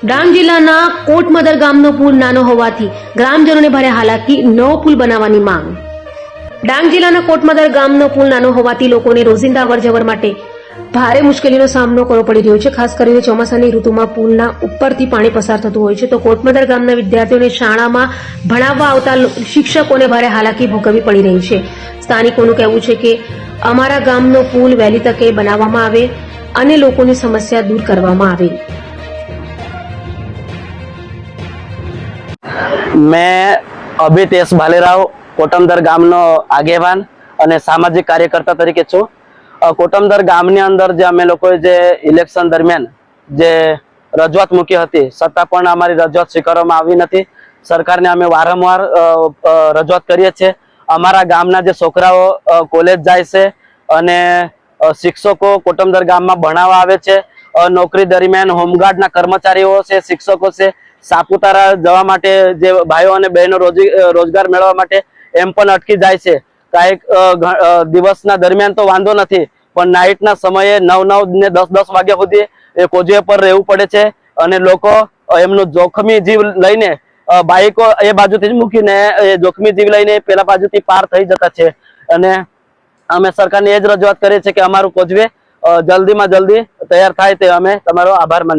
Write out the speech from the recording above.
ડાંગ જિલ્લાના કોટમદર ગામનો પુલ નાનો હોવાથી ગ્રામજનોને ભારે હાલાકી, નવો પુલ બનાવવાની માંગ। ડાંગ જિલ્લાના કોટમદર ગામનો પુલ નાનો હોવાથી લોકોને રોજિંદા અવરજવર માટે ભારે મુશ્કેલીનો સામનો કરવો પડી રહ્યો છે। ખાસ કરીને ચોમાસાની ઋતુમાં પુલના ઉપરથી પાણી પસાર થતું હોય છે તો કોટમદર ગામના વિદ્યાર્થીઓને શાળામાં ભણાવવા આવતા શિક્ષકોને ભારે હાલાકી ભોગવવી પડી રહી છે। સ્થાનિકોનું કહેવું છે કે અમારા ગામનો પુલ વહેલી તકે બનાવવામાં આવે અને લોકોની સમસ્યા દૂર કરવામાં આવે। मैं अभितेश भालेराव कोटमदर गामनो आगेवान અને સામાજિક કાર્યકર્તા તરીકે છું। કોટમદર ગામની અંદર જે અમે લોકોએ જે ઇલેક્શન દરમિયાન જે રજૂઆત મૂકી હતી છતાં પણ અમારી રજૂઆત સ્વીકારવામાં આવી નથી। સરકારને અમે વારંવાર રજૂઆત કરીએ છીએ। અમારા ગામના જે છોકરાઓ કોલેજ જાય છે અને શિક્ષકો કોટમદર ગામમાં ભણાવવા આવે છે। નોકરી દરમિયાન હોમગાર્ડના કર્મચારીઓ છે, શિક્ષકો છે, સાપુતારા જવા માટે જે ભાઈઓ અને બહેનો રોજગાર મેળવવા માટે એમ પણ અટકી જાય છે। કાંઈક દિવસના દરમિયાન તો વાંધો નથી પણ નાઇટના સમયે 9 ને 10 વાગ્યા સુધી એ કોઝવે પર રહેવું પડે છે અને લોકો એમનું જોખમી જીવ લઈને બાઈકો એ બાજુથી જ મૂકીને એ જોખમી જીવ લઈને પેલા બાજુથી પાર થઈ જતા છે। અને અમે સરકારને એ જ રજૂઆત કરીએ છીએ કે અમારું કોઝવે જલ્દીમાં જલ્દી તૈયાર થાય તે અમે તમારો આભાર માનીએ।